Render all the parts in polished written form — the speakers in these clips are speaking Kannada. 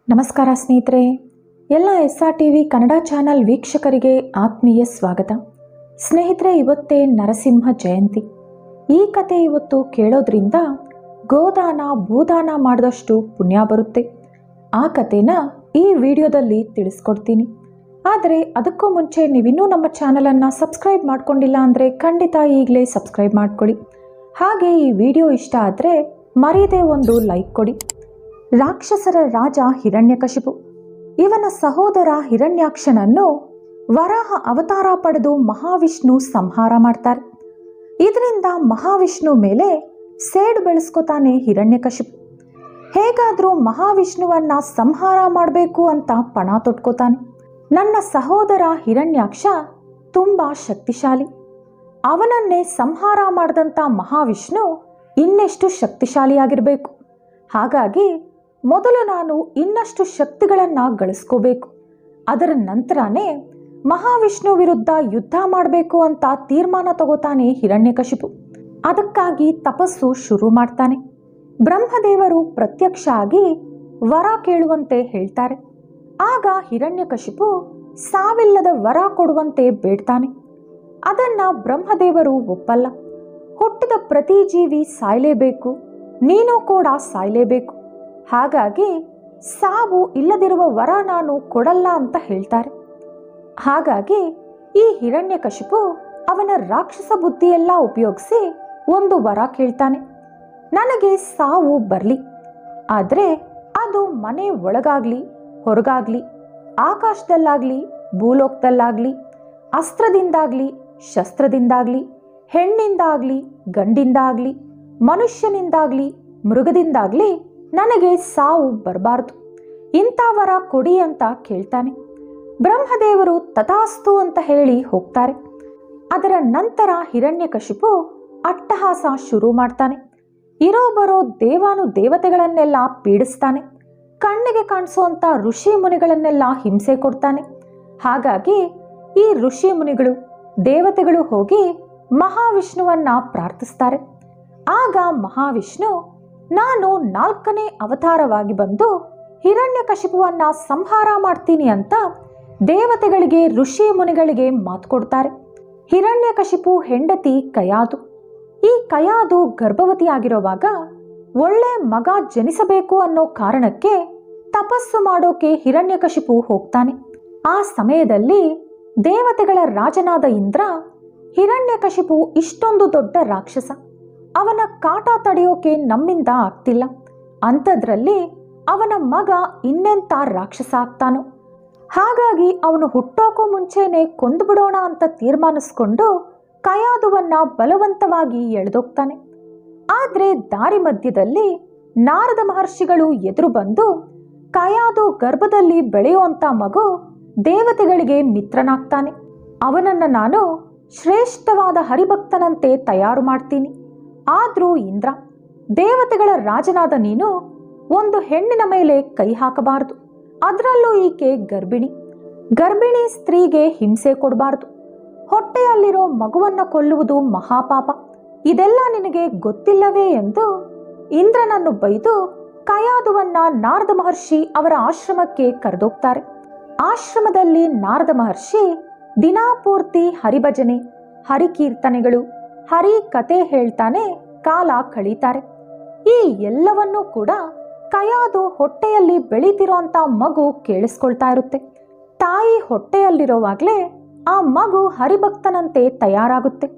ನಮಸ್ಕಾರ ಸ್ನೇಹಿತರೆ, ಎಲ್ಲ SRTV ಕನ್ನಡ ಚಾನಲ್ ವೀಕ್ಷಕರಿಗೆ ಆತ್ಮೀಯ ಸ್ವಾಗತ. ಸ್ನೇಹಿತರೆ, ಇವತ್ತೇ ನರಸಿಂಹ ಜಯಂತಿ. ಈ ಕತೆ ಇವತ್ತು ಕೇಳೋದ್ರಿಂದ ಗೋದಾನ ಭೂದಾನ ಮಾಡಿದಷ್ಟು ಪುಣ್ಯ ಬರುತ್ತೆ. ಆ ಕತೆನ ಈ ವಿಡಿಯೋದಲ್ಲಿ ತಿಳಿಸ್ಕೊಡ್ತೀನಿ. ಆದರೆ ಅದಕ್ಕೂ ಮುಂಚೆ ನೀವಿನ್ನೂ ನಮ್ಮ ಚಾನಲನ್ನು ಸಬ್ಸ್ಕ್ರೈಬ್ ಮಾಡ್ಕೊಂಡಿಲ್ಲ ಅಂದರೆ ಖಂಡಿತ ಈಗಲೇ ಸಬ್ಸ್ಕ್ರೈಬ್ ಮಾಡ್ಕೊಳ್ಳಿ. ಹಾಗೆ ಈ ವಿಡಿಯೋ ಇಷ್ಟ ಆದರೆ ಮರೆಯದೆ ಒಂದು ಲೈಕ್ ಕೊಡಿ. ರಾಕ್ಷಸರ ರಾಜ ಹಿರಣ್ಯಕಶಿಪು. ಇವನ ಸಹೋದರ ಹಿರಣ್ಯಾಕ್ಷನನ್ನು ವರಾಹ ಅವತಾರ ಪಡೆದು ಮಹಾವಿಷ್ಣು ಸಂಹಾರ ಮಾಡ್ತಾರೆ. ಇದರಿಂದ ಮಹಾವಿಷ್ಣು ಮೇಲೆ ಸೇಡು ಬೆಳೆಸ್ಕೊತಾನೆ ಹಿರಣ್ಯಕಶಿಪು. ಹೇಗಾದರೂ ಮಹಾವಿಷ್ಣುವನ್ನ ಸಂಹಾರ ಮಾಡಬೇಕು ಅಂತ ಪಣ ತೊಟ್ಕೋತಾನೆ. ನನ್ನ ಸಹೋದರ ಹಿರಣ್ಯಾಕ್ಷ ತುಂಬ ಶಕ್ತಿಶಾಲಿ, ಅವನನ್ನೇ ಸಂಹಾರ ಮಾಡಿದಂಥ ಮಹಾವಿಷ್ಣು ಇನ್ನೆಷ್ಟು ಶಕ್ತಿಶಾಲಿಯಾಗಿರಬೇಕು. ಹಾಗಾಗಿ ಮೊದಲು ನಾನು ಇನ್ನಷ್ಟು ಶಕ್ತಿಗಳನ್ನು ಗಳಿಸ್ಕೋಬೇಕು, ಅದರ ನಂತರನೇ ಮಹಾವಿಷ್ಣು ವಿರುದ್ಧ ಯುದ್ಧ ಮಾಡಬೇಕು ಅಂತ ತೀರ್ಮಾನ ತಗೋತಾನೆ ಹಿರಣ್ಯಕಶಿಪು. ಅದಕ್ಕಾಗಿ ತಪಸ್ಸು ಶುರು ಮಾಡ್ತಾನೆ. ಬ್ರಹ್ಮದೇವರು ಪ್ರತ್ಯಕ್ಷ ಆಗಿ ವರ ಕೇಳುವಂತೆ ಹೇಳ್ತಾರೆ. ಆಗ ಹಿರಣ್ಯಕಶಿಪು ಸಾವಿಲ್ಲದ ವರ ಕೊಡುವಂತೆ ಬೇಡ್ತಾನೆ. ಅದನ್ನ ಬ್ರಹ್ಮದೇವರು ಒಪ್ಪಲ್ಲ. ಹುಟ್ಟಿದ ಪ್ರತಿ ಜೀವಿ ಸಾಯಲೇಬೇಕು, ನೀನು ಕೂಡ ಸಾಯಲೇಬೇಕು, ಹಾಗಾಗಿ ಸಾವು ಇಲ್ಲದಿರುವ ವರ ನಾನು ಕೊಡಲ್ಲ ಅಂತ ಹೇಳ್ತಾರೆ. ಹಾಗಾಗಿ ಈ ಹಿರಣ್ಯಕಶಿಪು ಅವನ ರಾಕ್ಷಸ ಬುದ್ಧಿಯೆಲ್ಲ ಉಪಯೋಗಿಸಿ ಒಂದು ವರ ಕೇಳ್ತಾನೆ. ನನಗೆ ಸಾವು ಬರಲಿ, ಆದರೆ ಅದು ಮನೆ ಒಳಗಾಗ್ಲಿ ಹೊರಗಾಗ್ಲಿ, ಆಕಾಶದಲ್ಲಾಗ್ಲಿ ಭೂಲೋಕದಲ್ಲಾಗ್ಲಿ, ಅಸ್ತ್ರದಿಂದಾಗ್ಲಿ ಶಸ್ತ್ರದಿಂದಾಗ್ಲಿ, ಹೆಣ್ಣಿಂದಾಗ್ಲಿ ಗಂಡಿಂದಾಗ್ಲಿ, ಮನುಷ್ಯನಿಂದಾಗ್ಲಿ ಮೃಗದಿಂದಾಗ್ಲಿ ನನಗೆ ಸಾವು ಬರಬಾರ್ದು, ಇಂಥ ವರ ಕೊಡಿ ಅಂತ ಕೇಳ್ತಾನೆ. ಬ್ರಹ್ಮದೇವರು ತಥಾಸ್ತು ಅಂತ ಹೇಳಿ ಹೋಗ್ತಾರೆ. ಅದರ ನಂತರ ಹಿರಣ್ಯಕಶಿಪು ಅಟ್ಟಹಾಸ ಶುರು ಮಾಡ್ತಾನೆ. ಇರೋ ಬರೋ ದೇವಾನು ದೇವತೆಗಳನ್ನೆಲ್ಲ ಪೀಡಿಸ್ತಾನೆ. ಕಣ್ಣಿಗೆ ಕಾಣಿಸುವಂಥ ಋಷಿ ಮುನಿಗಳನ್ನೆಲ್ಲ ಹಿಂಸೆ ಕೊಡ್ತಾನೆ. ಹಾಗಾಗಿ ಈ ಋಷಿ ಮುನಿಗಳು ದೇವತೆಗಳು ಹೋಗಿ ಮಹಾವಿಷ್ಣುವನ್ನ ಪ್ರಾರ್ಥಿಸ್ತಾರೆ. ಆಗ ಮಹಾವಿಷ್ಣು, ನಾನು 4ನೇ ಅವತಾರವಾಗಿ ಬಂದು ಹಿರಣ್ಯಕಶಿಪುವನ್ನ ಸಂಹಾರ ಮಾಡ್ತೀನಿ ಅಂತ ದೇವತೆಗಳಿಗೆ ಋಷಿ ಮುನಿಗಳಿಗೆ ಮಾತು ಕೊಡ್ತಾರೆ. ಹಿರಣ್ಯಕಶಿಪು ಹೆಂಡತಿ ಕಯಾದು. ಈ ಕಯಾದು ಗರ್ಭವತಿಯಾಗಿರುವಾಗ ಒಳ್ಳೆ ಮಗ ಜನಿಸಬೇಕು ಅನ್ನೋ ಕಾರಣಕ್ಕೆ ತಪಸ್ಸು ಮಾಡೋಕೆ ಹಿರಣ್ಯಕಶಿಪು ಹೋಗ್ತಾನೆ. ಆ ಸಮಯದಲ್ಲಿ ದೇವತೆಗಳ ರಾಜನಾದ ಇಂದ್ರ, ಹಿರಣ್ಯಕಶಿಪು ಇಷ್ಟೊಂದು ದೊಡ್ಡ ರಾಕ್ಷಸ, ಅವನ ಕಾಟ ತಡೆಯೋಕೆ ನಮ್ಮಿಂದ ಆಗ್ತಿಲ್ಲ, ಅಂಥದ್ರಲ್ಲಿ ಅವನ ಮಗ ಇನ್ನೆಂಥ ರಾಕ್ಷಸ ಆಗ್ತಾನೋ, ಹಾಗಾಗಿ ಅವನು ಹುಟ್ಟೋಕೂ ಮುಂಚೆನೆ ಕೊಂದುಬಿಡೋಣ ಅಂತ ತೀರ್ಮಾನಿಸ್ಕೊಂಡು ಕಯಾದುವನ್ನ ಬಲವಂತವಾಗಿ ಎಳೆದೋಗ್ತಾನೆ. ಆದರೆ ದಾರಿ ಮಧ್ಯದಲ್ಲಿ ನಾರದ ಮಹರ್ಷಿಗಳು ಎದುರು ಬಂದು, ಕಯಾದು ಗರ್ಭದಲ್ಲಿ ಬೆಳೆಯುವಂಥ ಮಗು ದೇವತೆಗಳಿಗೆ ಮಿತ್ರನಾಗ್ತಾನೆ, ಅವನನ್ನು ನಾನು ಶ್ರೇಷ್ಠವಾದ ಹರಿಭಕ್ತನಂತೆ ತಯಾರು ಮಾಡ್ತೀನಿ. ಆದರೂ ಇಂದ್ರ, ದೇವತೆಗಳ ರಾಜನಾದ ನೀನು ಒಂದು ಹೆಣ್ಣಿನ ಮೇಲೆ ಕೈ ಹಾಕಬಾರದು, ಅದರಲ್ಲೂ ಈಕೆ ಗರ್ಭಿಣಿ ಸ್ತ್ರೀಗೆ ಹಿಂಸೆ ಕೊಡಬಾರ್ದು, ಹೊಟ್ಟೆಯಲ್ಲಿರೋ ಮಗುವನ್ನು ಕೊಲ್ಲುವುದು ಮಹಾಪಾಪ, ಇದೆಲ್ಲ ನಿನಗೆ ಗೊತ್ತಿಲ್ಲವೇ ಎಂದು ಇಂದ್ರನನ್ನು ಬೈದು ಕಯಾದುವನ್ನ ನಾರದ ಮಹರ್ಷಿ ಅವರ ಆಶ್ರಮಕ್ಕೆ ಕರೆದೋಗ್ತಾರೆ. ಆಶ್ರಮದಲ್ಲಿ ನಾರದ ಮಹರ್ಷಿ ದಿನಾಪೂರ್ತಿ ಹರಿಭಜನೆ, ಹರಿಕೀರ್ತನೆಗಳು, ಹರಿ ಕತೆ ಹೇಳ್ತಾನೆ ಕಾಲ ಕಳೀತಾರೆ. ಈ ಎಲ್ಲವನ್ನೂ ಕೂಡ ಕಯಾದು ಹೊಟ್ಟೆಯಲ್ಲಿ ಬೆಳೀತಿರೋಂಥ ಮಗು ಕೇಳಿಸ್ಕೊಳ್ತಾ ಇರುತ್ತೆ. ತಾಯಿ ಹೊಟ್ಟೆಯಲ್ಲಿರೋವಾಗಲೇ ಆ ಮಗು ಹರಿಭಕ್ತನಂತೆ ತಯಾರಾಗುತ್ತೆ.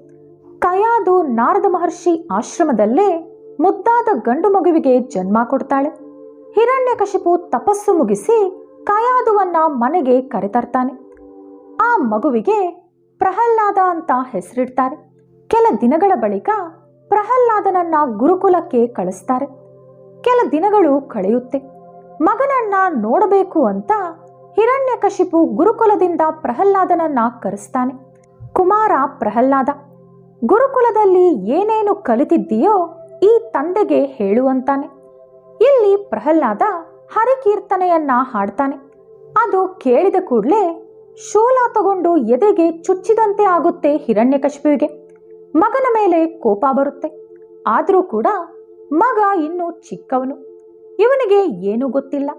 ಕಯಾದು ನಾರದ ಮಹರ್ಷಿ ಆಶ್ರಮದಲ್ಲೇ ಮುದ್ದಾದ ಗಂಡು ಮಗುವಿಗೆ ಜನ್ಮ ಕೊಡ್ತಾಳೆ. ಹಿರಣ್ಯಕಶಿಪು ತಪಸ್ಸು ಮುಗಿಸಿ ಕಯಾದುವನ್ನ ಮನೆಗೆ ಕರೆತರ್ತಾನೆ. ಆ ಮಗುವಿಗೆ ಪ್ರಹ್ಲಾದ ಅಂತ ಹೆಸರಿಡ್ತಾರೆ. ಕೆಲ ದಿನಗಳ ಬಳಿಕ ಪ್ರಹ್ಲಾದನನ್ನ ಗುರುಕುಲಕ್ಕೆ ಕಳಿಸ್ತಾರೆ. ಕೆಲ ದಿನಗಳು ಕಳೆಯುತ್ತೆ. ಮಗನನ್ನ ನೋಡಬೇಕು ಅಂತ ಹಿರಣ್ಯಕಶಿಪು ಗುರುಕುಲದಿಂದ ಪ್ರಹ್ಲಾದನನ್ನ ಕರೆಸ್ತಾನೆ. ಕುಮಾರ ಪ್ರಹ್ಲಾದ, ಗುರುಕುಲದಲ್ಲಿ ಏನೇನು ಕಲಿತಿದ್ದೀಯೋ ಈ ತಂದೆಗೆ ಹೇಳುವಂತಾನೆ. ಇಲ್ಲಿ ಪ್ರಹ್ಲಾದ ಹರಿಕೀರ್ತನೆಯನ್ನ ಹಾಡ್ತಾನೆ. ಅದು ಕೇಳಿದ ಕೂಡಲೇ ಶೂಲ ತಗೊಂಡು ಎದೆಗೆ ಚುಚ್ಚಿದಂತೆ ಆಗುತ್ತೆ ಹಿರಣ್ಯಕಶಿಪುವಿಗೆ. ಮಗನ ಮೇಲೆ ಕೋಪ ಬರುತ್ತೆ. ಆದರೂ ಕೂಡ ಮಗ ಇನ್ನೂ ಚಿಕ್ಕವನು, ಇವನಿಗೆ ಏನೂ ಗೊತ್ತಿಲ್ಲ.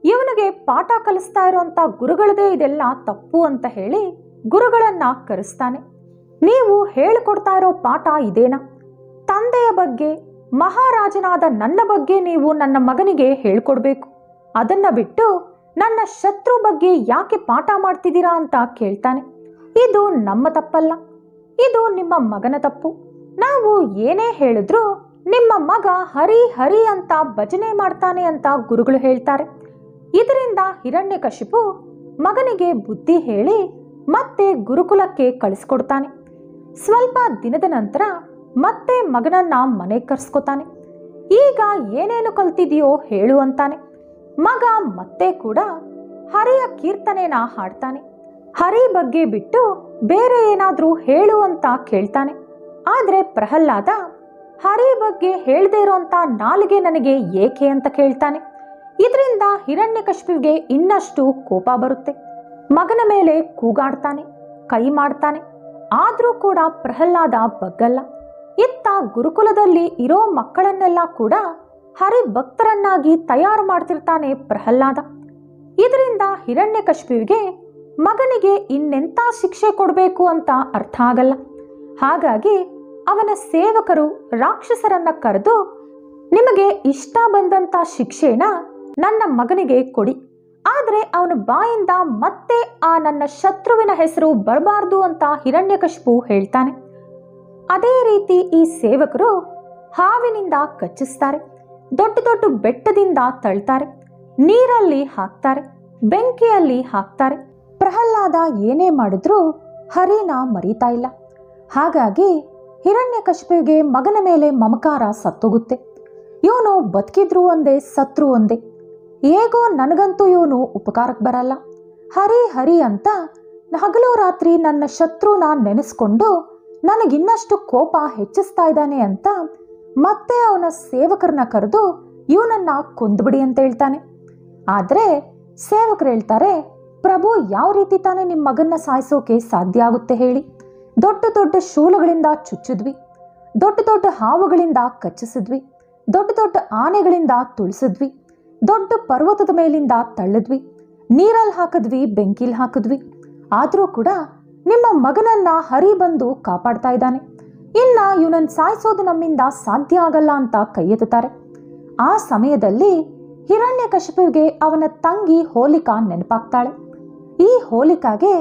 ಇವನಿಗೆ ಪಾಠ ಕಲಿಸ್ತಾ ಇರೋಂಥ ಗುರುಗಳದೇ ಇದೆಲ್ಲ ತಪ್ಪು ಅಂತ ಹೇಳಿ ಗುರುಗಳನ್ನ ಕರೆಸ್ತಾನೆ. ನೀವು ಹೇಳಿಕೊಡ್ತಾ ಇರೋ ಪಾಠ ಇದೇನಾ? ತಂದೆಯ ಬಗ್ಗೆ, ಮಹಾರಾಜನಾದ ನನ್ನ ಬಗ್ಗೆ ನೀವು ನನ್ನ ಮಗನಿಗೆ ಹೇಳ್ಕೊಡ್ಬೇಕು. ಅದನ್ನ ಬಿಟ್ಟು ನನ್ನ ಶತ್ರು ಬಗ್ಗೆ ಯಾಕೆ ಪಾಠ ಮಾಡ್ತಿದ್ದೀರಾ ಅಂತ ಕೇಳ್ತಾನೆ. ಇದು ನಮ್ಮ ತಪ್ಪಲ್ಲ, ಇದು ನಿಮ್ಮ ಮಗನ ತಪ್ಪು. ನಾವು ಏನೇ ಹೇಳಿದ್ರೂ ನಿಮ್ಮ ಮಗ ಹರಿ ಹರಿ ಅಂತ ಭಜನೆ ಮಾಡ್ತಾನೆ ಅಂತ ಗುರುಗಳು ಹೇಳ್ತಾರೆ. ಇದರಿಂದ ಹಿರಣ್ಯಕಶಿಪು ಮಗನಿಗೆ ಬುದ್ಧಿ ಹೇಳಿ ಮತ್ತೆ ಗುರುಕುಲಕ್ಕೆ ಕಳಿಸ್ಕೊಡ್ತಾನೆ. ಸ್ವಲ್ಪ ದಿನದ ನಂತರ ಮತ್ತೆ ಮಗನನ್ನ ಮನೆಗೆ ಕರ್ಸ್ಕೊತಾನೆ. ಈಗ ಏನೇನು ಕಲ್ತಿದೆಯೋ ಹೇಳು ಅಂತಾನೆ. ಮಗ ಮತ್ತೆ ಕೂಡ ಹರಿಯ ಕೀರ್ತನೆನ ಹಾಡ್ತಾನೆ. ಹರಿ ಬಗ್ಗೆ ಬಿಟ್ಟು ಬೇರೆ ಏನಾದ್ರೂ ಹೇಳು ಅಂತ ಕೇಳ್ತಾನೆ. ಆದ್ರೆ ಪ್ರಹ್ಲಾದ ಹರಿ ಬಗ್ಗೆ ಹೇಳದೇ ಇರೋಂಥ ನಾಲಿಗೆ ನನಗೆ ಏಕೆ ಅಂತ ಕೇಳ್ತಾನೆ. ಇದರಿಂದ ಹಿರಣ್ಯಕಶಿಪುವಿಗೆ ಇನ್ನಷ್ಟು ಕೋಪ ಬರುತ್ತೆ. ಮಗನ ಮೇಲೆ ಕೂಗಾಡ್ತಾನೆ, ಕೈ ಮಾಡ್ತಾನೆ. ಆದ್ರೂ ಕೂಡ ಪ್ರಹ್ಲಾದ ಬಗ್ಗಲ್ಲ. ಇತ್ತ ಗುರುಕುಲದಲ್ಲಿ ಇರೋ ಮಕ್ಕಳನ್ನೆಲ್ಲ ಕೂಡ ಹರಿ ಭಕ್ತರನ್ನಾಗಿ ತಯಾರು ಮಾಡ್ತಿರ್ತಾನೆ ಪ್ರಹ್ಲಾದ. ಇದರಿಂದ ಹಿರಣ್ಯಕಶಿಪುವಿಗೆ ಮಗನಿಗೆ ಇನ್ನೆಂಥ ಶಿಕ್ಷೆ ಕೊಡಬೇಕು ಅಂತ ಅರ್ಥ ಆಗಲ್ಲ. ಹಾಗಾಗಿ ಅವನ ಸೇವಕರು ರಾಕ್ಷಸರನ್ನ ಕರೆದು, ನಿಮಗೆ ಇಷ್ಟ ಬಂದಂತ ಶಿಕ್ಷೆನ ನನ್ನ ಮಗನಿಗೆ ಕೊಡಿ, ಆದ್ರೆ ಅವನ ಬಾಯಿಂದ ಮತ್ತೆ ಆ ನನ್ನ ಶತ್ರುವಿನ ಹೆಸರು ಬರಬಾರ್ದು ಅಂತ ಹಿರಣ್ಯಕಶಿಪು ಹೇಳ್ತಾನೆ. ಅದೇ ರೀತಿ ಈ ಸೇವಕರು ಹಾವಿನಿಂದ ಕಚ್ಚಿಸ್ತಾರೆ, ದೊಡ್ಡ ದೊಡ್ಡ ಬೆಟ್ಟದಿಂದ ತಳ್ತಾರೆ, ನೀರಲ್ಲಿ ಹಾಕ್ತಾರೆ, ಬೆಂಕಿಯಲ್ಲಿ ಹಾಕ್ತಾರೆ. ಪ್ರಹ್ಲಾದ ಏನೇ ಮಾಡಿದ್ರೂ ಹರಿನ ಮರೀತಾ ಇಲ್ಲ. ಹಾಗಾಗಿ ಹಿರಣ್ಯಕಶಿಪುವಿಗೆ ಮಗನ ಮೇಲೆ ಮಮಕಾರ ಸತ್ತೋಗುತ್ತೆ. ಇವನು ಬದುಕಿದ್ರು ಒಂದೇ, ಸತ್ರು ಒಂದೇ. ಹೇಗೋ ನನಗಂತೂ ಇವನು ಉಪಕಾರಕ್ಕೆ ಬರಲ್ಲ. ಹರಿ ಹರಿ ಅಂತ ಹಗಲು ರಾತ್ರಿ ನನ್ನ ಶತ್ರುನ ನೆನೆಸ್ಕೊಂಡು ನನಗಿನ್ನಷ್ಟು ಕೋಪ ಹೆಚ್ಚಿಸ್ತಾ ಇದ್ದಾನೆ ಅಂತ ಮತ್ತೆ ಅವನ ಸೇವಕರನ್ನ ಕರೆದು ಇವನನ್ನ ಕೊಂದ್ಬಿಡಿ ಅಂತ ಹೇಳ್ತಾನೆ. ಆದ್ರೆ ಸೇವಕರು ಹೇಳ್ತಾರೆ, ಪ್ರಭು ಯಾವ ರೀತಿ ತಾನೇ ನಿಮ್ಮ ಮಗನ್ನ ಸಾಯಿಸೋಕೆ ಸಾಧ್ಯ ಆಗುತ್ತೆ ಹೇಳಿ? ದೊಡ್ಡ ದೊಡ್ಡ ಶೂಲಗಳಿಂದ ಚುಚ್ಚಿದ್ವಿ, ದೊಡ್ಡ ದೊಡ್ಡ ಹಾವುಗಳಿಂದ ಕಚ್ಚಿಸಿದ್ವಿ, ದೊಡ್ಡ ದೊಡ್ಡ ಆನೆಗಳಿಂದ ತುಳಿಸಿದ್ವಿ, ದೊಡ್ಡ ಪರ್ವತದ ಮೇಲಿಂದ ತಳ್ಳಿದ್ವಿ, ನೀರಲ್ಲಿ ಹಾಕಿದ್ವಿ, ಬೆಂಕಿಲ್ ಹಾಕಿದ್ವಿ. ಆದರೂ ಕೂಡ ನಿಮ್ಮ ಮಗನನ್ನ ಹರಿ ಬಂದು ಕಾಪಾಡ್ತಾ ಇದ್ದಾನೆ. ಇನ್ನ ಇವನನ್ನು ಸಾಯಿಸೋದು ನಮ್ಮಿಂದ ಸಾಧ್ಯ ಆಗಲ್ಲ ಅಂತ ಕೈ ಎತ್ತುತ್ತಾರೆ. ಆ ಸಮಯದಲ್ಲಿ ಹಿರಣ್ಯಕಶಿಪುವಿಗೆ ಅವನ ತಂಗಿ ಹೋಲಿಕಾ ನೆನಪಾಗ್ತಾಳೆ. ಈ ಹೋಲಿಕಾಗೆ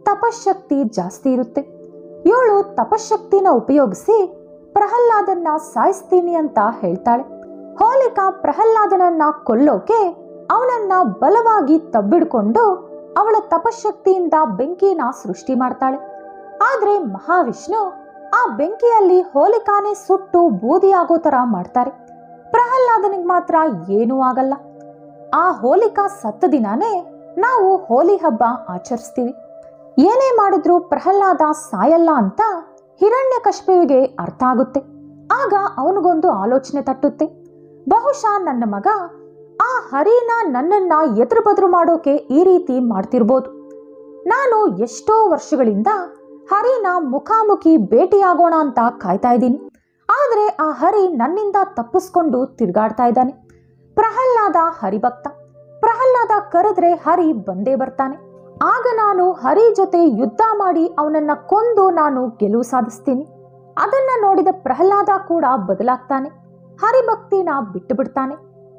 ತಪಶಕ್ತಿ ಜಾಸ್ತಿ ಇರುತ್ತೆ. ಇವಳು ತಪಶಕ್ತಿನ ಉಪಯೋಗಿಸಿ ಪ್ರಹ್ಲಾದನ್ನ ಸಾಯಿಸ್ತೀನಿ ಅಂತ ಹೇಳ್ತಾಳೆ. ಹೋಲಿಕಾ ಪ್ರಹ್ಲಾದನನ್ನ ಕೊಲ್ಲೋಕೆ ಅವನನ್ನ ಬಲವಾಗಿ ತಬ್ಬಿಡ್ಕೊಂಡು ಅವಳ ತಪಶಕ್ತಿಯಿಂದ ಬೆಂಕಿನ ಸೃಷ್ಟಿ ಮಾಡ್ತಾಳೆ. ಆದ್ರೆ ಮಹಾವಿಷ್ಣು ಆ ಬೆಂಕಿಯಲ್ಲಿ ಹೋಲಿಕಾನೇ ಸುಟ್ಟು ಬೂದಿಯಾಗೋ ತರ ಮಾಡ್ತಾರೆ. ಪ್ರಹ್ಲಾದನಿಗೆ ಮಾತ್ರ ಏನೂ ಆಗಲ್ಲ. ಆ ಹೋಲಿಕಾ ಸತ್ತ ದಿನಾನೇ ನಾವು ಹೋಲಿ ಹಬ್ಬ ಆಚರಿಸ್ತೀವಿ. ಏನೇ ಮಾಡಿದ್ರೂ ಪ್ರಹ್ಲಾದ ಸಾಯಲ್ಲ ಅಂತ ಹಿರಣ್ಯಕಶಿಪುವಿಗೆ ಅರ್ಥ ಆಗುತ್ತೆ. ಆಗ ಅವನಿಗೊಂದು ಆಲೋಚನೆ ತಟ್ಟುತ್ತೆ. ಬಹುಶಃ ನನ್ನ ಮಗ ಆ ಹರಿನ ನನ್ನನ್ನ ಎದುರು ಬದುರು ಮಾಡೋಕೆ ಈ ರೀತಿ ಮಾಡ್ತಿರ್ಬೋದು. ನಾನು ಎಷ್ಟೋ ವರ್ಷಗಳಿಂದ ಹರಿನ ಮುಖಾಮುಖಿ ಭೇಟಿಯಾಗೋಣ ಅಂತ ಕಾಯ್ತಾ ಇದ್ದೀನಿ. ಆದ್ರೆ ಆ ಹರಿ ನನ್ನಿಂದ ತಪ್ಪಿಸ್ಕೊಂಡು ತಿರುಗಾಡ್ತಾ ಇದ್ದಾನೆ. ಪ್ರಹ್ಲಾದ ಹರಿಭಕ್ತ. ಪ್ರಹ್ಲಾದ ಕರೆದ್ರೆ ಹರಿ ಬಂದೇ ಬರ್ತಾನೆ. ಆಗ ನಾನು ಹರಿ ಜೊತೆ ಯುದ್ಧ ಮಾಡಿ ಅವನನ್ನ ಕೊಂದು ನಾನು ಗೆಲುವು ಸಾಧಿಸ್ತೀನಿ. ಅದನ್ನ ನೋಡಿದ ಪ್ರಹ್ಲಾದ ಕೂಡ ಬದಲಾಗ್ತಾನೆ. ಹರಿಭಕ್ತಿನ ಬಿಟ್ಟು ಬಿಡ್ತಾನೆ.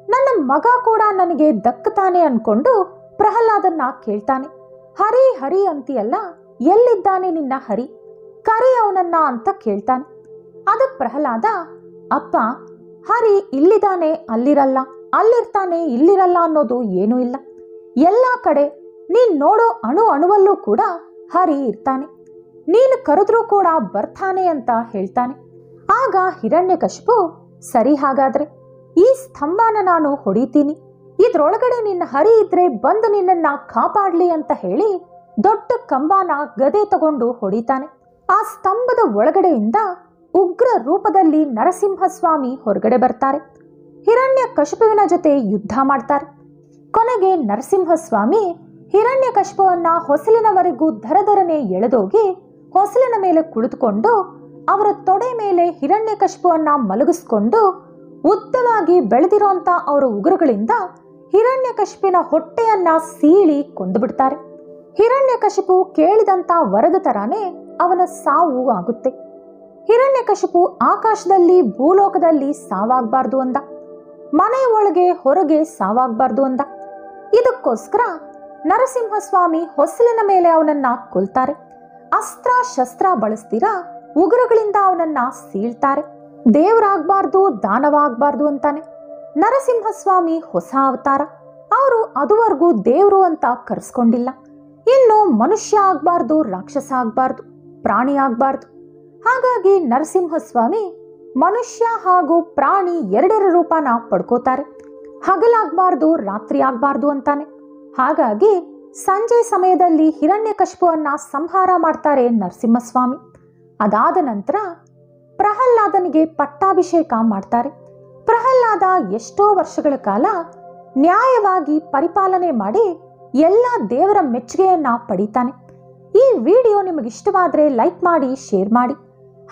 ನನ್ನ ಮಗ ಕೂಡ ನನಗೆ ದಕ್ಕತಾನೆ ಅನ್ಕೊಂಡು ಪ್ರಹ್ಲಾದನ್ನ ಕೇಳ್ತಾನೆ. ಹರಿ ಹರಿ ಅಂತೀಯಲ್ಲ, ಎಲ್ಲಿದ್ದಾನೆ ನಿನ್ನ ಹರಿ? ಕರಿ ಅವನನ್ನ ಅಂತ ಕೇಳ್ತಾನೆ. ಅದಕ್ಕೆ ಪ್ರಹ್ಲಾದ, ಅಪ್ಪ, ಹರಿ ಇಲ್ಲಿದ್ದಾನೆ ಅಲ್ಲಿರಲ್ಲ, ಅಲ್ಲಿರ್ತಾನೆ ಇಲ್ಲಿರಲ್ಲ ಅನ್ನೋದು ಏನೂ ಇಲ್ಲ. ಎಲ್ಲ ಕಡೆ ನೀನ್ ನೋಡೋ ಅಣು ಅಣುವಲ್ಲೂ ಕೂಡ ಹರಿ ಇರ್ತಾನೆ. ನೀನು ಕರೆದ್ರೂ ಕೂಡ ಬರ್ತಾನೆ ಅಂತ ಹೇಳ್ತಾನೆ. ಆಗ ಹಿರಣ್ಯಕಶಿಪು, ಸರಿ, ಹಾಗಾದ್ರೆ ಈ ಸ್ತಂಭನ ನಾನು ಹೊಡಿತೀನಿ, ಇದ್ರೊಳಗಡೆ ನಿನ್ನ ಹರಿ ಇದ್ರೆ ಬಂದು ನಿನ್ನನ್ನ ಕಾಪಾಡ್ಲಿ ಅಂತ ಹೇಳಿ ದೊಡ್ಡ ಕಂಬನ ಗದೆ ತಗೊಂಡು ಹೊಡಿತಾನೆ. ಆ ಸ್ತಂಭದ ಒಳಗಡೆಯಿಂದ ಉಗ್ರ ರೂಪದಲ್ಲಿ ನರಸಿಂಹಸ್ವಾಮಿ ಹೊರಗಡೆ ಬರ್ತಾರೆ. ಹಿರಣ್ಯಕಶಿಪುವಿನ ಜೊತೆ ಯುದ್ಧ ಮಾಡ್ತಾರೆ. ಕೊನೆಗೆ ನರಸಿಂಹಸ್ವಾಮಿ ಹಿರಣ್ಯಕಶಿಪುವನ್ನ ಹೊಸಲಿನವರೆಗೂ ದರದರನೆ ಎಳೆದೋಗಿ ಹೊಸಲಿನ ಮೇಲೆ ಕುಳಿತುಕೊಂಡು ಅವರ ತೊಡೆ ಮೇಲೆ ಹಿರಣ್ಯಕಶಿಪುವನ್ನ ಮಲಗಿಸ್ಕೊಂಡು ಉದ್ದವಾಗಿ ಬೆಳೆದಿರೋಂಥ ಅವರ ಉಗುರುಗಳಿಂದ ಹಿರಣ್ಯಕಶಿಪುವಿನ ಹೊಟ್ಟೆಯನ್ನ ಸೀಳಿ ಕೊಂದುಬಿಡ್ತಾರೆ. ಹಿರಣ್ಯಕಶಿಪು ಕೇಳಿದಂತ ವರದ ತರಾನೇ ಅವನ ಸಾವು ಆಗುತ್ತೆ. ಹಿರಣ್ಯಕಶಿಪು ಆಕಾಶದಲ್ಲಿ ಭೂಲೋಕದಲ್ಲಿ ಸಾವಾಗಬಾರ್ದು ಅಂದ, ಮನೆ ಒಳಗೆ ಹೊರಗೆ ಸಾವಾಗಬಾರ್ದು ಅಂದ. ಇದಕ್ಕೋಸ್ಕರ ನರಸಿಂಹಸ್ವಾಮಿ ಹೊಸಲಿನ ಮೇಲೆ ಅವನನ್ನ ಕೊಲ್ತಾರೆ. ಅಸ್ತ್ರ ಶಸ್ತ್ರ ಬಳಸ್ತೀರಾ ಉಗುರುಗಳಿಂದ ಅವನನ್ನ ಸೀಳ್ತಾರೆ. ದೇವರಾಗಬಾರ್ದು ದಾನವಾಗಬಾರ್ದು ಅಂತಾನೆ. ನರಸಿಂಹಸ್ವಾಮಿ ಹೊಸ ಅವತಾರ. ಅವರು ಅದುವರೆಗೂ ದೇವರು ಅಂತ ಕರೆಸ್ಕೊಂಡಿಲ್ಲ. ಇನ್ನು ಮನುಷ್ಯ ಆಗಬಾರ್ದು, ರಾಕ್ಷಸ ಆಗಬಾರ್ದು, ಪ್ರಾಣಿ ಆಗಬಾರ್ದು. ಹಾಗಾಗಿ ನರಸಿಂಹಸ್ವಾಮಿ ಮನುಷ್ಯ ಹಾಗೂ ಪ್ರಾಣಿ ಎರಡರ ರೂಪನ ಪಡ್ಕೋತಾರೆ. ಹಗಲಾಗಬಾರ್ದು, ರಾತ್ರಿ ಆಗಬಾರ್ದು ಅಂತಾನೆ. ಹಾಗಾಗಿ ಸಂಜೆ ಸಮಯದಲ್ಲಿ ಹಿರಣ್ಯಕಶಿಪುವನ್ನ ಸಂಹಾರ ಮಾಡ್ತಾರೆ ನರಸಿಂಹಸ್ವಾಮಿ. ಅದಾದ ನಂತರ ಪ್ರಹ್ಲಾದನಿಗೆ ಪಟ್ಟಾಭಿಷೇಕ ಮಾಡ್ತಾರೆ. ಪ್ರಹ್ಲಾದ ಎಷ್ಟೋ ವರ್ಷಗಳ ಕಾಲ ನ್ಯಾಯವಾಗಿ ಪರಿಪಾಲನೆ ಮಾಡಿ ಎಲ್ಲ ದೇವರ ಮೆಚ್ಚುಗೆಯನ್ನ ಪಡಿತಾನೆ. ಈ ವಿಡಿಯೋ ನಿಮಗಿಷ್ಟವಾದರೆ ಲೈಕ್ ಮಾಡಿ, ಶೇರ್ ಮಾಡಿ.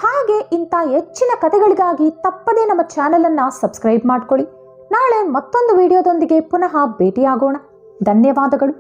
ಹಾಗೆ ಇಂಥ ಹೆಚ್ಚಿನ ಕಥೆಗಳಿಗಾಗಿ ತಪ್ಪದೇ ನಮ್ಮ ಚಾನೆಲ್ ಅನ್ನ ಸಬ್ಸ್ಕ್ರೈಬ್ ಮಾಡ್ಕೊಳ್ಳಿ. ನಾಳೆ ಮತ್ತೊಂದು ವಿಡಿಯೋದೊಂದಿಗೆ ಪುನಃ ಭೇಟಿಯಾಗೋಣ. ಧನ್ಯವಾದಗಳು.